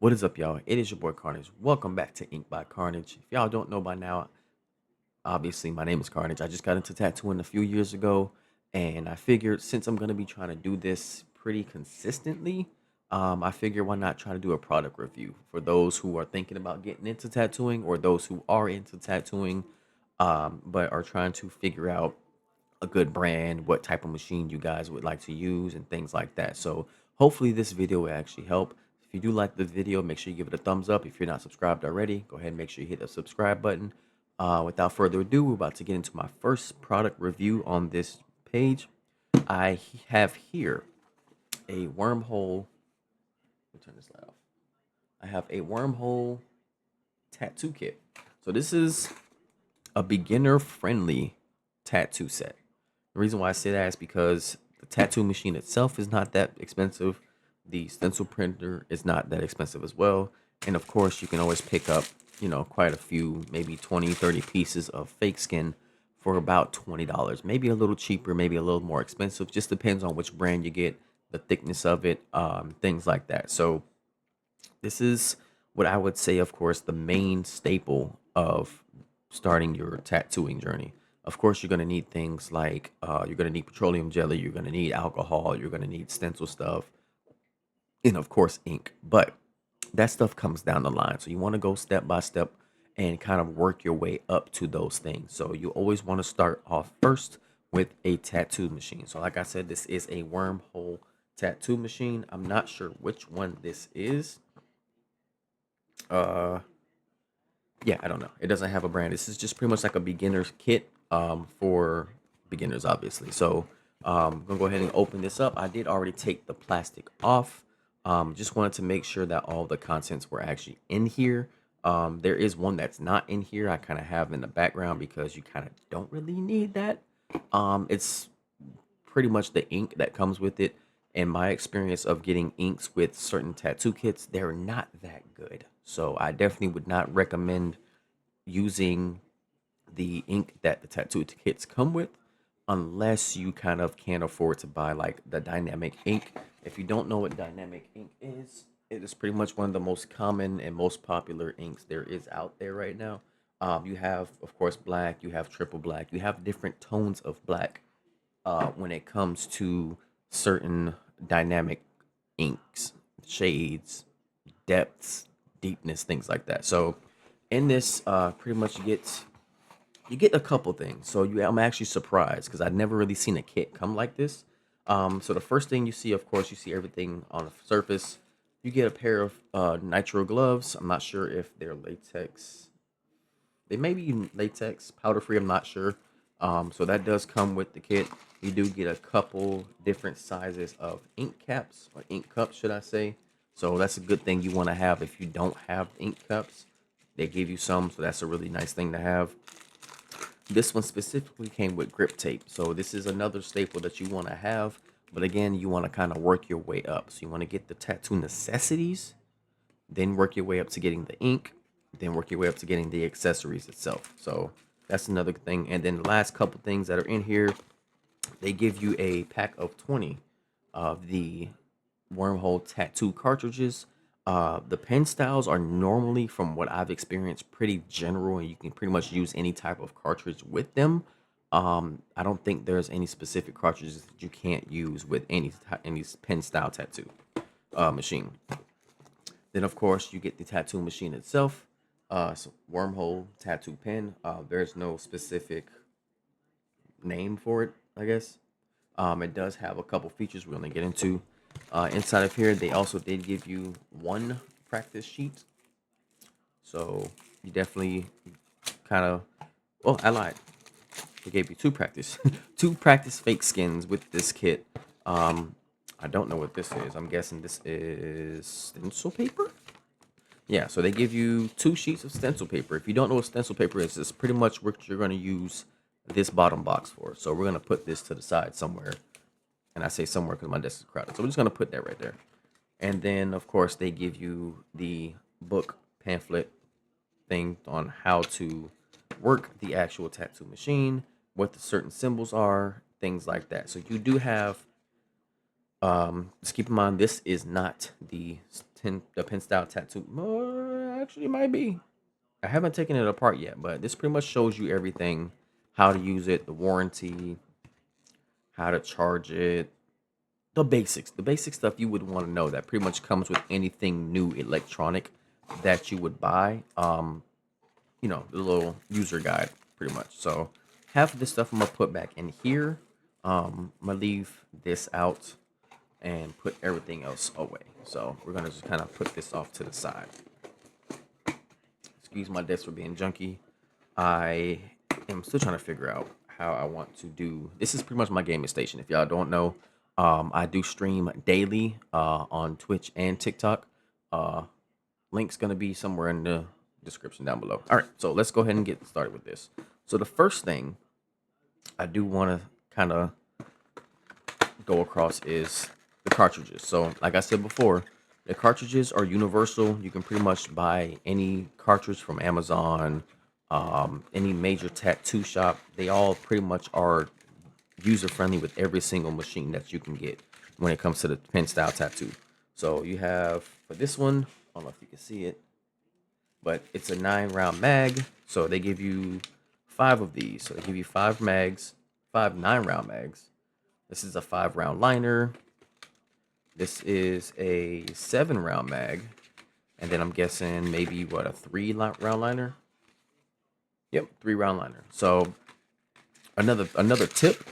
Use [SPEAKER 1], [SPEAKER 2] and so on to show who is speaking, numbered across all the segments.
[SPEAKER 1] What is up, y'all? It is your boy Carnage. Welcome back to Ink by Carnage. If y'all don't know by now, obviously my name is Carnage. I just got into tattooing a few years ago, and I figured since I'm gonna be trying to do this pretty consistently, I figured why not try to do a product review for those who are thinking about getting into tattooing or those who are into tattooing, but are trying to figure out a good brand, what type of machine you guys would like to use, and things like that. So hopefully this video will actually help. If you do like the video, make sure you give it a thumbs up. If you're not subscribed already, go ahead and make sure you hit the subscribe button. Without further ado, we're about to get into my first product review on this page. I have here a wormhole. Let me turn this light off. I have a wormhole tattoo kit. So this is a beginner friendly tattoo set. The reason why I say that is because the tattoo machine itself is not that expensive. The stencil printer is not that expensive as well. And of course, you can always pick up, quite a few, maybe 20, 30 pieces of fake skin for about $20. Maybe a little cheaper, maybe a little more expensive. Just depends on which brand you get, the thickness of it, things like that. So this is what I would say, of course, the main staple of starting your tattooing journey. Of course, you're going to need things like you're going to need petroleum jelly, you're going to need alcohol, you're going to need stencil stuff, and of course, ink. But that stuff comes down the line. So you want to go step by step and kind of work your way up to those things. So you always want to start off first with a tattoo machine. So like I said, this is a wormhole tattoo machine. I'm not sure which one this is. Uh, yeah, I don't know. It doesn't have a brand. This is just pretty much like a beginner's kit for beginners, obviously. So I'm gonna go ahead and open this up. I did already take the plastic off. Just wanted to make sure that all the contents were actually in here. There is one that's not in here. I kind of have in the background because you kind of don't really need that. It's pretty much the ink that comes with it. In my experience of getting inks with certain tattoo kits, they're not that good. So I definitely would not recommend using the ink that the tattoo kits come with unless you kind of can't afford to buy like the dynamic ink. If you don't know what dynamic ink is, it is pretty much one of the most common and most popular inks there is out there right now. You have, of course, black, you have triple black, you have different tones of black when it comes to certain dynamic inks, shades, depths, deepness, things like that. So in this, pretty much you get a couple things. So I'm actually surprised because I'd never really seen a kit come like this. So the first thing you see, of course, you see everything on the surface. You get a pair of nitro gloves. I'm not sure if they're latex. They may be latex, powder free. I'm not sure. So that does come with the kit. You do get a couple different sizes of ink caps or ink cups, should I say? So that's a good thing you want to have if you don't have ink cups. They give you some, so that's a really nice thing to have. This one specifically came with grip tape. So this is another staple that you want to have. But again, you want to kind of work your way up. So you want to get the tattoo necessities, then work your way up to getting the ink, then work your way up to getting the accessories itself. So that's another thing. And then the last couple things that are in here, they give you a pack of 20 of the wormhole tattoo cartridges. The pen styles are normally, from what I've experienced, pretty general, and you can pretty much use any type of cartridge with them. I don't think there's any specific cartridges that you can't use with any pen style tattoo machine. Then, of course, you get the tattoo machine itself. So wormhole tattoo pen. There's no specific name for it, I guess. It does have a couple features we're gonna get into. Inside of here, they also did give you one practice sheet, so you definitely kind of. Well, I lied. They gave you two practice, two practice fake skins with this kit. I don't know what this is. I'm guessing this is stencil paper. Yeah, so they give you two sheets of stencil paper. If you don't know what stencil paper is, it's pretty much what you're going to use this bottom box for. So we're going to put this to the side somewhere. And I say somewhere because my desk is crowded. So we're just going to put that right there. And then, of course, they give you the book pamphlet thing on how to work the actual tattoo machine, what the certain symbols are, things like that. So you do have Just keep in mind this is not the pen style tattoo. Actually, it might be. I haven't taken it apart yet, but this pretty much shows you everything, how to use it, the warranty, how to charge it, the basic stuff you would want to know that pretty much comes with anything new electronic that you would buy. The little user guide pretty much. So half of this stuff I'm gonna put back in here. I'm gonna leave this out and put everything else away. So we're gonna just kind of put this off to the side. Excuse my desk for being junky. I am still trying to figure out how I want to do. This is pretty much my gaming station. If y'all don't know, I do stream daily on Twitch and TikTok. Uh, Link's gonna be somewhere in the description down below. All right, so let's go ahead and get started with this. So the first thing I do want to kind of go across is the cartridges. So like I said before, the cartridges are universal. You can pretty much buy any cartridge from Amazon, any major tattoo shop. They all pretty much are user friendly with every single machine that you can get when it comes to the pen style tattoo. So you have for this one, I don't know if you can see it, but it's a 9 round mag. So they give you 5 of these. So they give you 5 mags, 5 9 round mags. This is a 5 round liner. This is a 7 round mag. And then I'm guessing maybe what, a 3 round liner? Yep, 3 round liner. So another tip,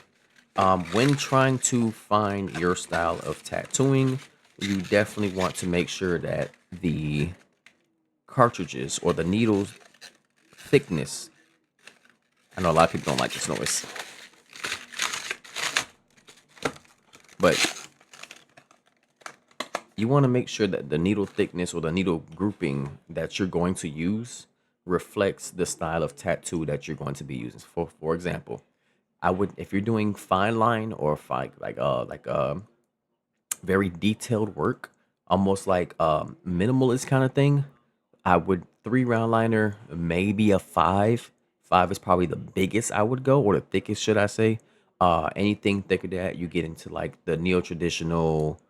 [SPEAKER 1] when trying to find your style of tattooing, you definitely want to make sure that the cartridges or the needles thickness. I know a lot of people don't like this noise, but you want to make sure that the needle thickness or the needle grouping that you're going to use reflects the style of tattoo that you're going to be using. For example, I would, if you're doing fine line or fine like very detailed work, almost like minimalist kind of thing, I would 3 round liner, maybe a 5. 5 is probably the biggest I would go, or the thickest, should I say. Anything thicker than that, you get into like the neo-traditional,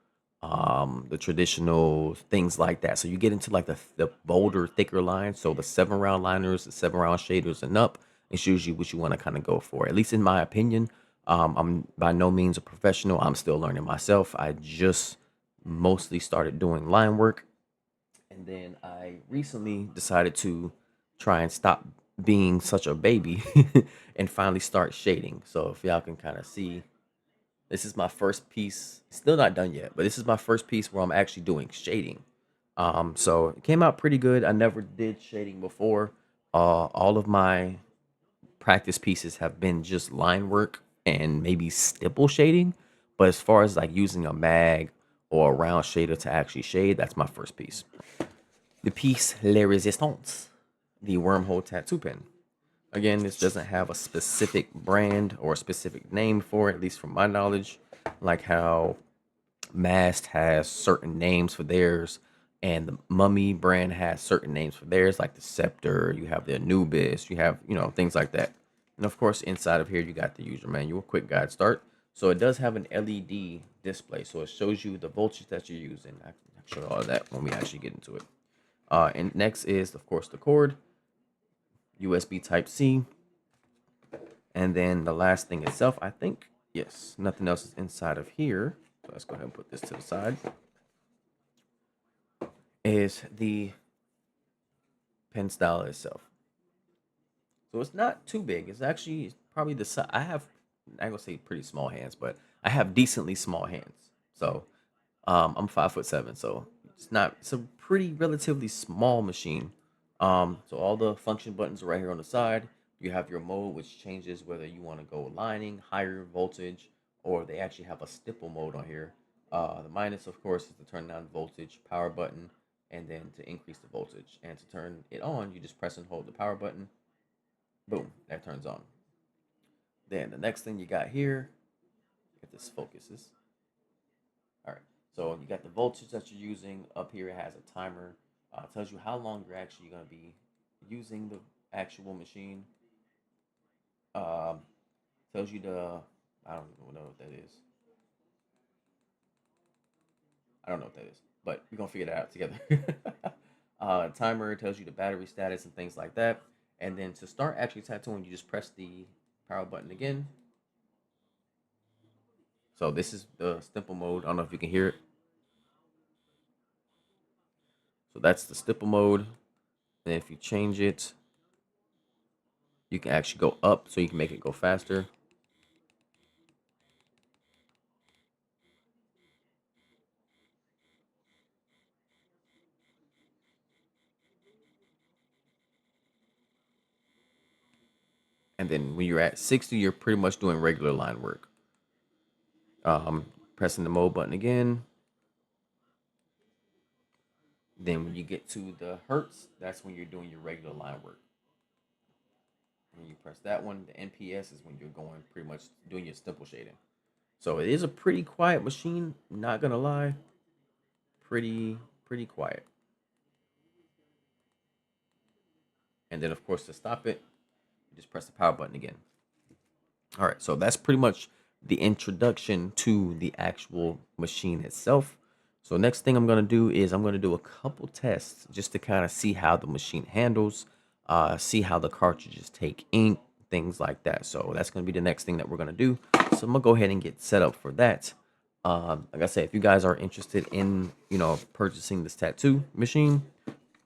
[SPEAKER 1] the traditional things like that. So you get into like the bolder, thicker lines. So the 7 round liners, the 7 round shaders and up, it's usually what you want to kind of go for. At least in my opinion. I'm by no means a professional. I'm still learning myself. I just mostly started doing line work, and then I recently decided to try and stop being such a baby and finally start shading. So if y'all can kind of see, this is my first piece. Still not done yet, but this is my first piece where I'm actually doing shading. So it came out pretty good. I never did shading before. All of my practice pieces have been just line work and maybe stipple shading. But as far as like using a mag or a round shader to actually shade, that's my first piece. The piece Le Resistance, the wormhole tattoo pen. Again, this doesn't have a specific brand or a specific name for it, at least from my knowledge. Like how Mast has certain names for theirs, and the Mummy brand has certain names for theirs, like the Scepter, you have the Anubis, you have, things like that. And of course, inside of here, you got the user manual, quick guide start. So it does have an LED display, so it shows you the voltage that you're using. I can show all of that when we actually get into it. And next is, of course, the cord, USB Type C. And then the last thing itself, I think, yes, nothing else is inside of here. So let's go ahead and put this to the side. Is the pen style itself. So it's not too big. It's actually probably the size. I'm gonna say pretty small hands, but I have decently small hands. So I'm 5'7", so it's a pretty relatively small machine. So all the function buttons are right here on the side. You have your mode, which changes whether you want to go lining, higher voltage, or they actually have a stipple mode on here. The minus, of course, is to turn down voltage, power button, and then to increase the voltage. And to turn it on, you just press and hold the power button. Boom, that turns on. Then the next thing you got here, if this focuses. All right, so you got the voltage that you're using. Up here it has a timer. Tells you how long you're actually going to be using the actual machine. Um, Tells you I don't even know what that is. I don't know what that is, but we're gonna figure that out together. Timer tells you the battery status and things like that. And then to start actually tattooing, you just press the power button again. So this is the stipple mode. I don't know if you can hear it. So that's the stipple mode. And if you change it, you can actually go up so you can make it go faster. And then when you're at 60, you're pretty much doing regular line work. Pressing the mode button again. Then when you get to the hertz, that's when you're doing your regular line work. When you press that one, the NPS is when you're going pretty much doing your stipple shading. So it is a pretty quiet machine, not gonna lie. Pretty quiet. And then of course to stop it, you just press the power button again. All right, so that's pretty much the introduction to the actual machine itself. So next thing I'm gonna do is I'm gonna do a couple tests just to kind of see how the machine handles, see how the cartridges take ink, things like that. So that's gonna be the next thing that we're gonna do. So I'm gonna go ahead and get set up for that. Like I said, if you guys are interested in, purchasing this tattoo machine,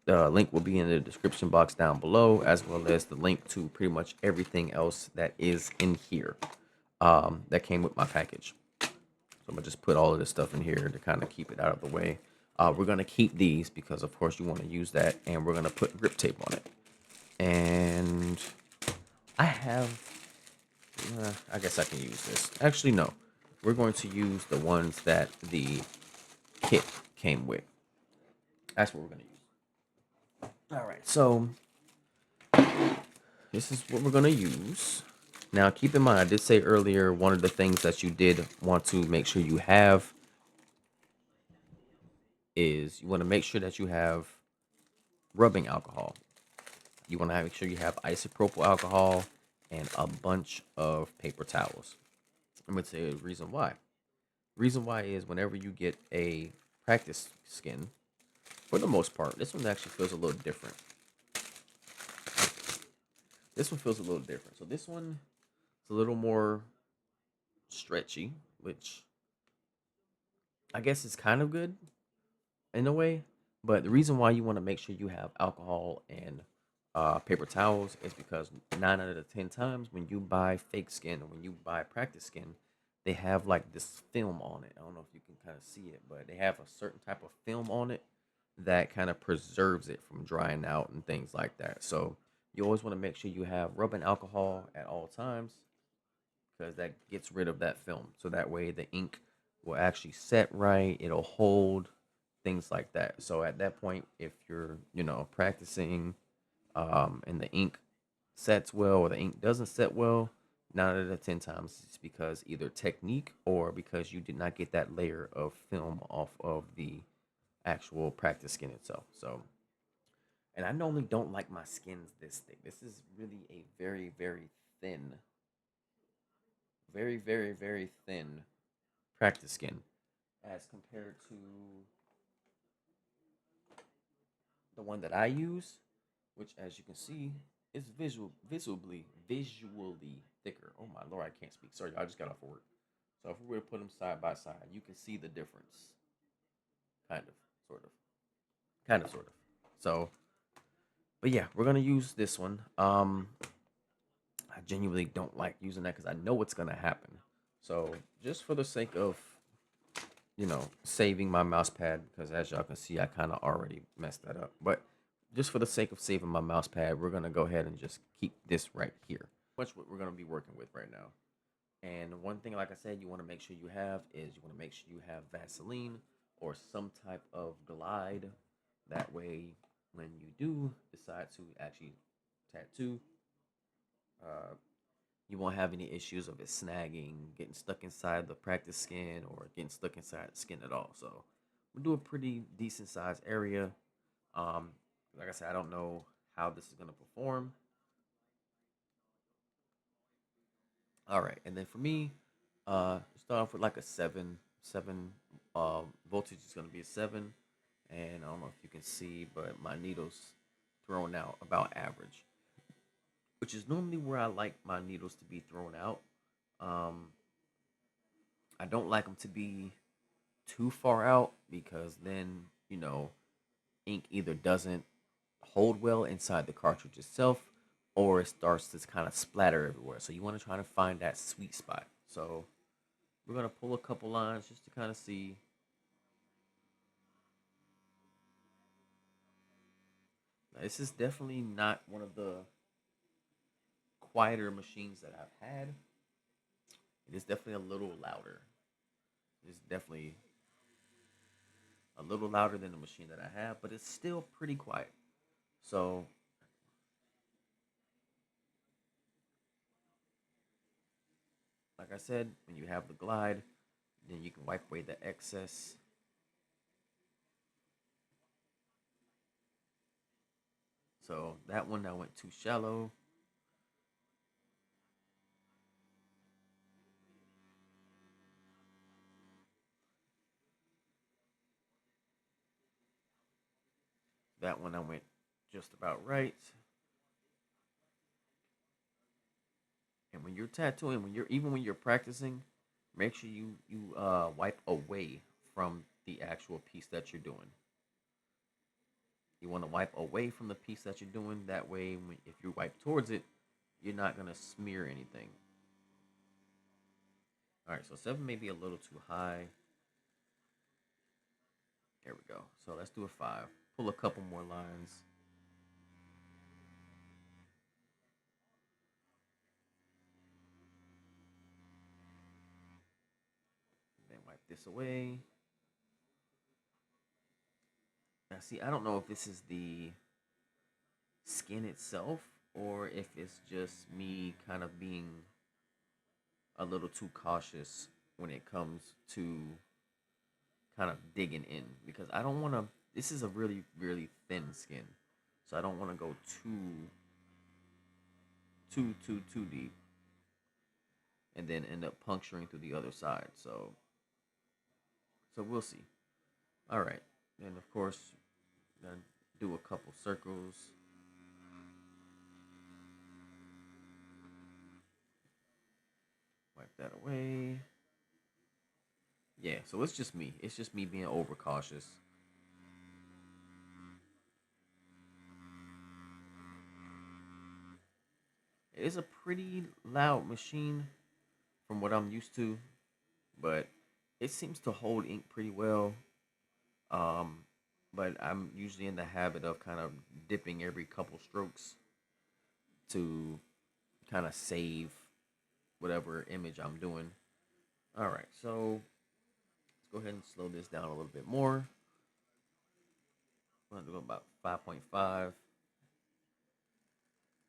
[SPEAKER 1] the link will be in the description box down below, as well as the link to pretty much everything else that is in here, that came with my package. So I'm gonna just put all of this stuff in here to kind of keep it out of the way. We're gonna keep these because, of course, you want to use that, and we're gonna put grip tape on it. And I have, I guess I can use this. Actually, no, we're going to use the ones that the kit came with. That's what we're gonna use. All right, so this is what we're gonna use. Now, keep in mind, I did say earlier, one of the things that you did want to make sure you have is you want to make sure that you have rubbing alcohol. You want to make sure you have isopropyl alcohol and a bunch of paper towels. I'm going to tell you the reason why. Reason why is whenever you get a practice skin, for the most part, this one actually feels a little different. This one feels a little different. So this one is a little more stretchy, which I guess is kind of good in a way. But the reason why you want to make sure you have alcohol and paper towels is because 9 out of 10 times when you buy fake skin or when you buy practice skin, they have like this film on it. I don't know if you can kind of see it, but they have a certain type of film on it that kind of preserves it from drying out and things like that. So you always want to make sure you have rubbing alcohol at all times because that gets rid of that film. So that way the ink will actually set right, it'll hold, things like that. So at that point, if you're, practicing, and the ink sets well or the ink doesn't set well, 9 out of 10 times it's because either technique or because you did not get that layer of film off of the actual practice skin itself. So, and I normally don't like my skins this thick. This is really a very thin, very thin practice skin as compared to the one that I use, which as you can see is visually thicker. Oh my lord, I can't speak. Sorry, I just got off of work. So if we were to put them side by side, you can see the difference. Kind of, sort of, kind of, sort of. So, but yeah, we're gonna use this one. I genuinely don't like using that because I know what's gonna happen. So just for the sake of saving my mouse pad, because as y'all can see, I kind of already messed that up. But just for the sake of saving my mouse pad, we're gonna go ahead and just keep this right here. Much what we're gonna be working with right now. And one thing, like I said, you want to make sure you have is you want to make sure you have Vaseline or some type of glide. That way, when you do decide to actually tattoo, uh, you won't have any issues of it snagging, getting stuck inside the practice skin, or getting stuck inside the skin at all. So we do a pretty decent sized area. Um, like I said, I don't know how this is gonna perform. All right, and then for me, start off with like a seven, Voltage is going to be a 7. And I don't know if you can see, but my needles thrown out about average, which is normally where I like my needles to be thrown out. Um, I don't like them to be too far out because then, ink either doesn't hold well inside the cartridge itself or it starts to kind of splatter everywhere. So you want to try to find that sweet spot. So we're going to pull a couple lines just to kind of see. Now, this is definitely not one of the quieter machines that I've had. It is definitely a little louder. It's definitely a little louder than the machine that I have, but it's still pretty quiet. So, like I said, when you have the glide, then you can wipe away the excess. So that one that went too shallow. That one I went just about right. And when you're tattooing, when you're practicing, make sure you wipe away from the actual piece that you're doing. You want to wipe away from the piece that you're doing. That way, if you wipe towards it, you're not gonna smear anything. All right, so 7 may be a little too high. There we go. So let's do a 5. Pull a couple more lines. Then wipe this away. Now, see, I don't know if this is the skin itself or if it's just me kind of being a little too cautious when it comes to kind of digging in because I don't want to. This is a really, really thin skin, so I don't want to go too deep and then end up puncturing through the other side. So we'll see. All right, and of course, gonna do a couple circles. Wipe that away. Yeah, so it's just me. It's just me being overcautious. It is a pretty loud machine from what I'm used to, but it seems to hold ink pretty well. Um, but I'm usually in the habit of kind of dipping every couple strokes to kind of save whatever image I'm doing. All right, so let's go ahead and slow this down a little bit more. We're gonna do about 5.5.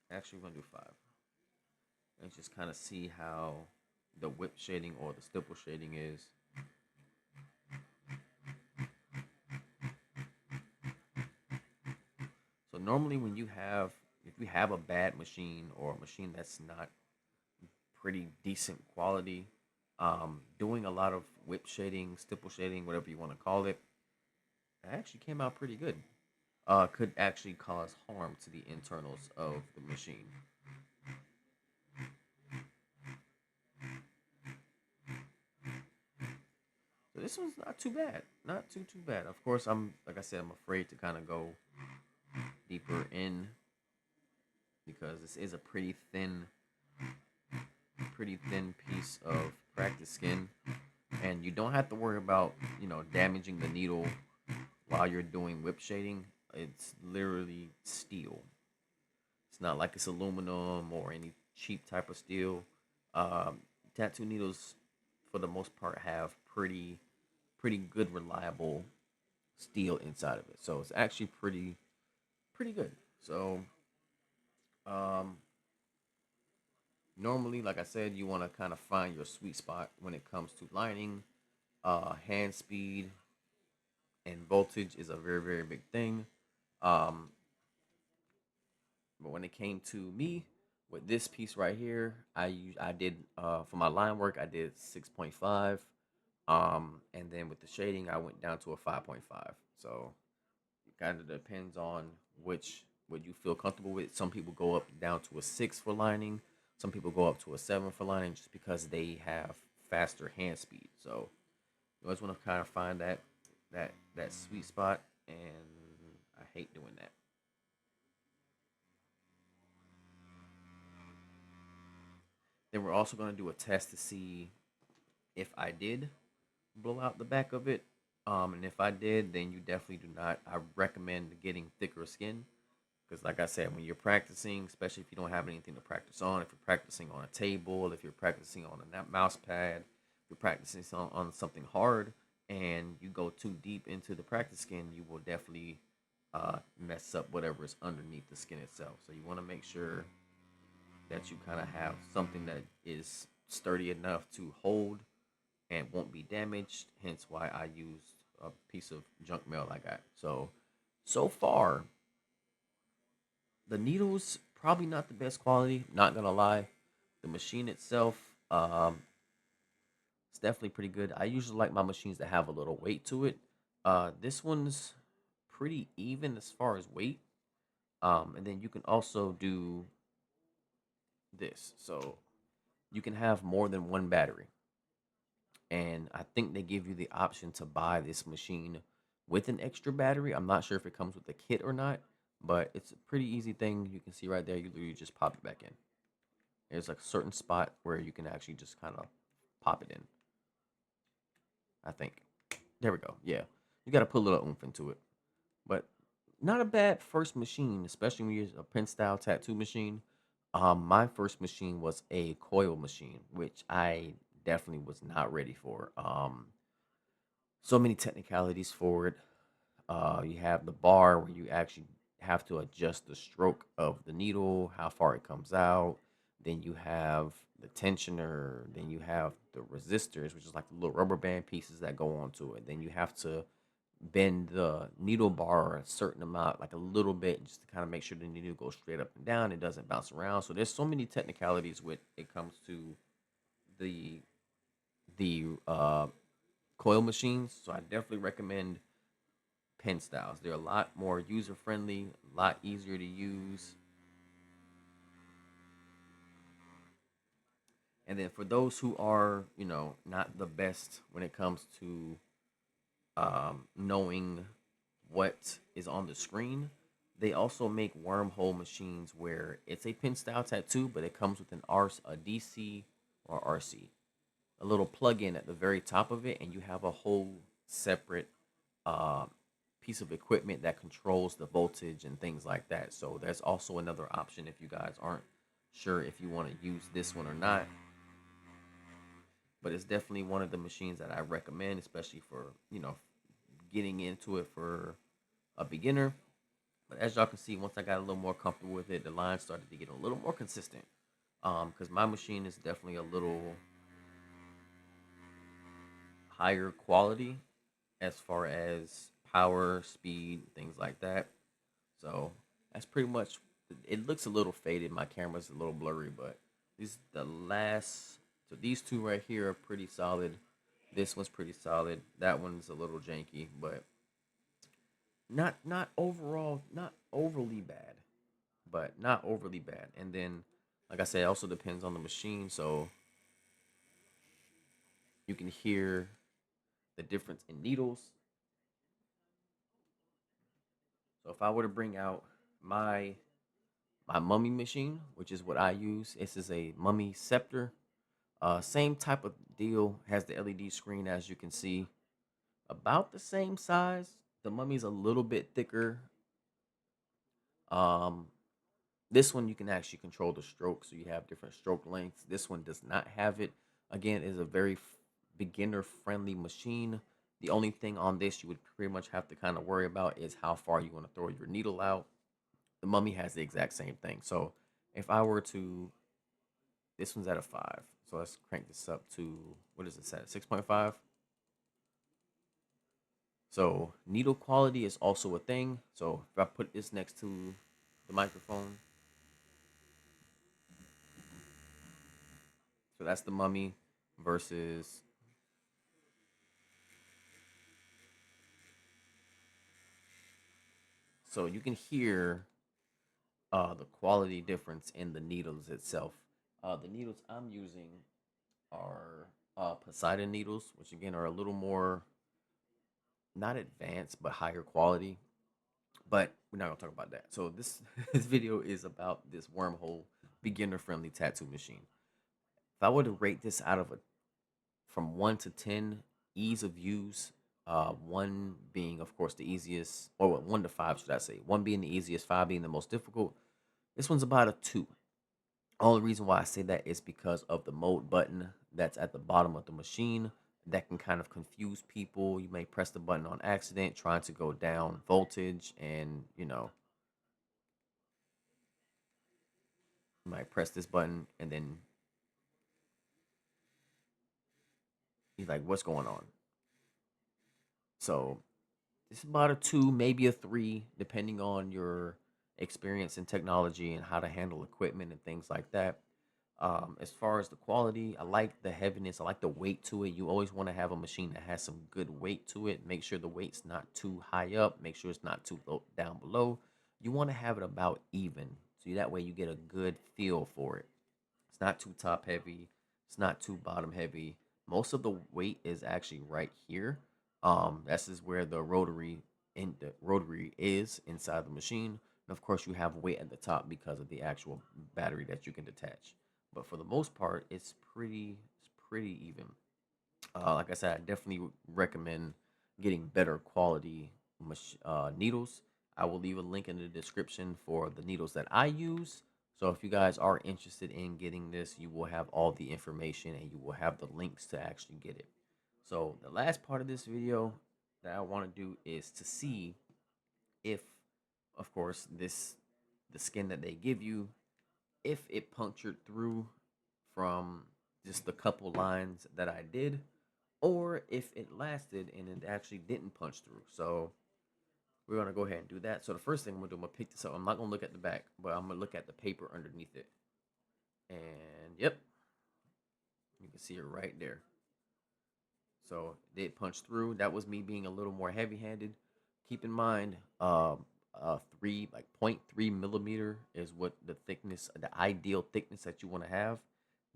[SPEAKER 1] Actually, we're gonna do 5, and just kind of see how the whip shading or the stipple shading is. So normally when if you have a bad machine or a machine that's not pretty decent quality, doing a lot of whip shading, stipple shading, whatever you want to call it, it actually came out pretty good. Could actually cause harm to the internals of the machine. So this one's not too bad, not too bad. Of course, like I said, I'm afraid to kind of go deeper in because this is a pretty thin piece of practice skin, and you don't have to worry about damaging the needle while you're doing whip shading. It's literally steel. It's not like it's aluminum or any cheap type of steel. Tattoo needles, for the most part, have pretty good reliable steel inside of it, so it's actually pretty good. So um, normally, like I said, you want to kind of find your sweet spot when it comes to lining. Hand speed and voltage is a very big thing. Um, but when it came to me with this piece right here, I did for my line work I did 6.5. And then with the shading, I went down to a 5.5. So it kind of depends on which what you feel comfortable with. Some people go up down to a 6 for lining. Some people go up to a 7 for lining just because they have faster hand speed. So you always want to kind of find that sweet spot, and I hate doing that. Then we're also going to do a test to see if I did blow out the back of it. And if I did, then you definitely do not. I recommend getting thicker skin because, like I said, when you're practicing, especially if you don't have anything to practice on, if you're practicing on a table, if you're practicing on a mouse pad, if you're practicing on something hard, and you go too deep into the practice skin, you will definitely mess up whatever is underneath the skin itself. So you want to make sure that you kind of have something that is sturdy enough to hold and won't be damaged. Hence why I used a piece of junk mail I got. So far, the needles probably not the best quality. Not gonna lie, the machine itself, it's definitely pretty good. I usually like my machines that have a little weight to it. This one's pretty even as far as weight. And then you can also do this. So you can have more than one battery. And I think they give you the option to buy this machine with an extra battery. I'm not sure if it comes with the kit or not, but it's a pretty easy thing. You can see right there, you literally just pop it back in. There's like a certain spot where you can actually just kind of pop it in, I think. There we go. Yeah. You got to put a little oomph into it. But not a bad first machine, especially when you're a pen style tattoo machine. My first machine was a coil machine, which I definitely was not ready for. So many technicalities for it. You have the bar where you actually have to adjust the stroke of the needle, how far it comes out. Then you have the tensioner. Then you have the resistors, which is like the little rubber band pieces that go onto it. Then you have to bend the needle bar a certain amount, like a little bit, just to kind of make sure the needle goes straight up and down. It doesn't bounce around. So there's so many technicalities when it comes to the the coil machines. So I definitely recommend pen styles. They're a lot more user friendly, a lot easier to use. And then for those who are, not the best when it comes to knowing what is on the screen, they also make wormhole machines where it's a pen style tattoo, but it comes with a DC or RC, a little plug-in at the very top of it, and you have a whole separate uh, piece of equipment that controls the voltage and things like that. So there's also another option if you guys aren't sure if you want to use this one or not. But it's definitely one of the machines that I recommend, especially for getting into it for a beginner. But as y'all can see, once I got a little more comfortable with it, the line started to get a little more consistent. Because my machine is definitely a little higher quality as far as power, speed, things like that. So that's pretty much. It looks a little faded. My camera's a little blurry, but these the last. So these two right here are pretty solid. This one's pretty solid. That one's a little janky, but not overall not overly bad, but not overly bad. And then, like I said, it also depends on the machine. So you can hear the difference in needles. So if I were to bring out my my mummy machine, which is what I use, this is a mummy scepter. Same type of deal, has the LED screen as you can see, about the same size. The mummy's a little bit thicker. Um, this one you can actually control the stroke, so you have different stroke lengths. This one does not have it. Again, is a very beginner friendly machine. The only thing on this you would pretty much have to kind of worry about is how far you want to throw your needle out. The mummy has the exact same thing. So if I were to, this one's at a 5. So let's crank this up to, what is it set? 6.5. So needle quality is also a thing. So if I put this next to the microphone, so that's the mummy versus So you can hear the quality difference in the needles itself. The needles I'm using are Poseidon needles, which again are a little more not advanced but higher quality. But we're not gonna talk about that. So this this video is about this wormhole beginner friendly tattoo machine. If I were to rate this out of a from 1 to 10 ease of use, one being of course the easiest, or what, 1 to 5 should I say? One being the easiest, five being the most difficult. This one's about a two. Only reason why I say that is because of the mode button that's at the bottom of the machine that can kind of confuse people. You may press the button on accident trying to go down voltage, and you might press this button and then you're like, what's going on? So it's about a two, maybe a three, depending on your experience in technology and how to handle equipment and things like that. As far as the quality, I like the heaviness. I like the weight to it. You always want to have a machine that has some good weight to it. Make sure the weight's not too high up. Make sure it's not too low down below. You want to have it about even, so that way you get a good feel for it. It's not too top heavy. It's not too bottom heavy. Most of the weight is actually right here. This is where the rotary is inside the machine. And of course, you have weight at the top because of the actual battery that you can detach. But for the most part, it's pretty even. Like I said, I definitely would recommend getting better quality needles. I will leave a link in the description for the needles that I use. So if you guys are interested in getting this, you will have all the information and you will have the links to actually get it. So the last part of this video that I want to do is to see if, of course, the skin that they give you, if it punctured through from just the couple lines that I did, or if it lasted and it actually didn't punch through. So we're gonna go ahead and do that. So the first thing I'm gonna do, I'm gonna pick this up. I'm not gonna look at the back, but I'm gonna look at the paper underneath it. And yep, you can see it right there. So it did punch through. That was me being a little more heavy-handed. Keep in mind, three like 0.3 millimeter is what the thickness, the ideal thickness that you want to have.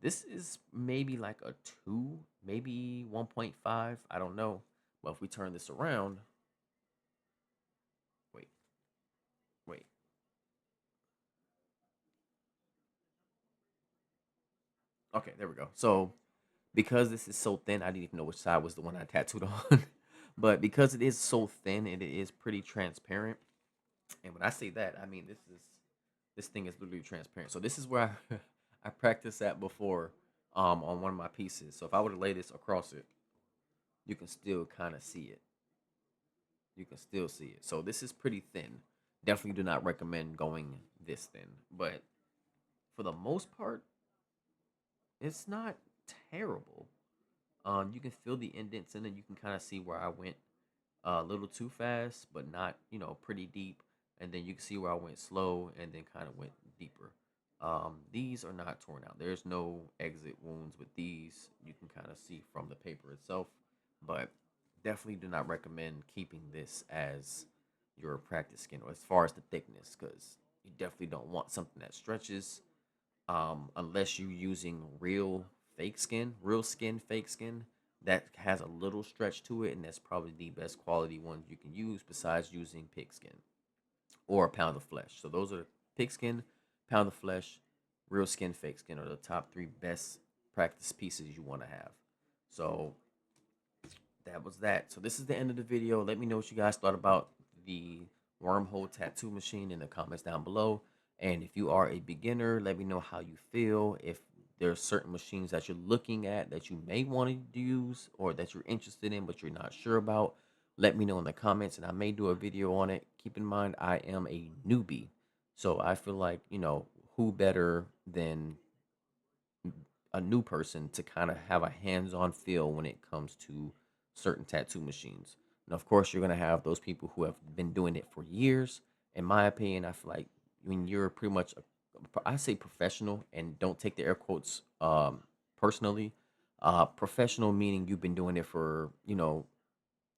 [SPEAKER 1] This is maybe like a two, maybe 1.5. I don't know. But if we turn this around, wait, wait. Okay, there we go. So because this is so thin, I didn't even know which side was the one I tattooed on. But because it is so thin and it is pretty transparent, and when I say that, I mean this thing is literally transparent. So this is where I I practiced that before on one of my pieces. So if I were to lay this across it, you can still kind of see it. You can still see it. So this is pretty thin. Definitely do not recommend going this thin. But for the most part, it's not terrible. You can feel the indents in it. You can kind of see where I went a little too fast, but not, pretty deep. And then you can see where I went slow and then kind of went deeper. These are not torn out. There's no exit wounds with these. You can kind of see from the paper itself, but definitely do not recommend keeping this as your practice skin or as far as the thickness, because you definitely don't want something that stretches, unless you're using real skin, fake skin that has a little stretch to it, and that's probably the best quality one you can use besides using pig skin or a pound of flesh. So those are pig skin, pound of flesh, real skin, fake skin are the top three best practice pieces you want to have. So that was that. So this is the end of the video. Let me know what you guys thought about the wormhole tattoo machine in the comments down below. And if you are a beginner, let me know how you feel. If there's certain machines that you're looking at that you may want to use or that you're interested in but you're not sure about, let me know in the comments and I may do a video on it. Keep in mind, I am a newbie. So I feel like, who better than a new person to kind of have a hands-on feel when it comes to certain tattoo machines. And of course, you're gonna have those people who have been doing it for years. In my opinion, I feel like when you're pretty much, I say professional, and don't take the air quotes personally. Professional meaning you've been doing it for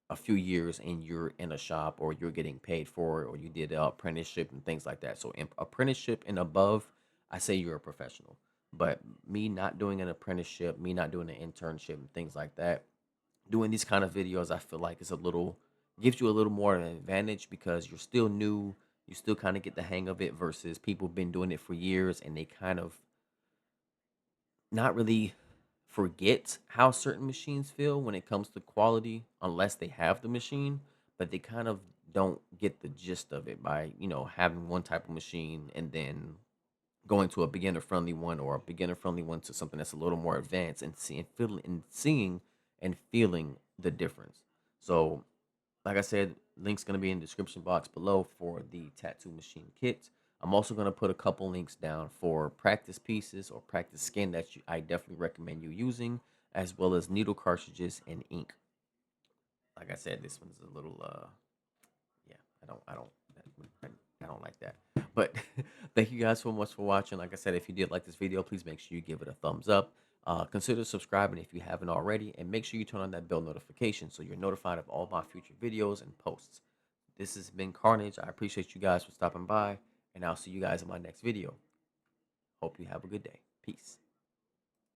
[SPEAKER 1] a few years and you're in a shop or you're getting paid for it or you did an apprenticeship and things like that. So apprenticeship and above, I say you're a professional. But me not doing an apprenticeship, me not doing an internship and things like that, doing these kind of videos, I feel like is a little gives you a little more of an advantage because you're still new, you still kind of get the hang of it versus people been doing it for years and they kind of not really forget how certain machines feel when it comes to quality unless they have the machine, but they kind of don't get the gist of it by, having one type of machine and then going to a beginner friendly one or a beginner friendly one to something that's a little more advanced and seeing and feeling the difference. So like I said, link's gonna be in the description box below for the tattoo machine kit. I'm also gonna put a couple links down for practice pieces or practice skin that I definitely recommend you using, as well as needle cartridges and ink. Like I said, this one's a little yeah, I don't like that. But thank you guys so much for watching. Like I said, if you did like this video, please make sure you give it a thumbs up. Consider subscribing if you haven't already, and make sure you turn on that bell notification so you're notified of all my future videos and posts. This has been Carnage. I appreciate you guys for stopping by, and I'll see you guys in my next video. Hope you have a good day. Peace.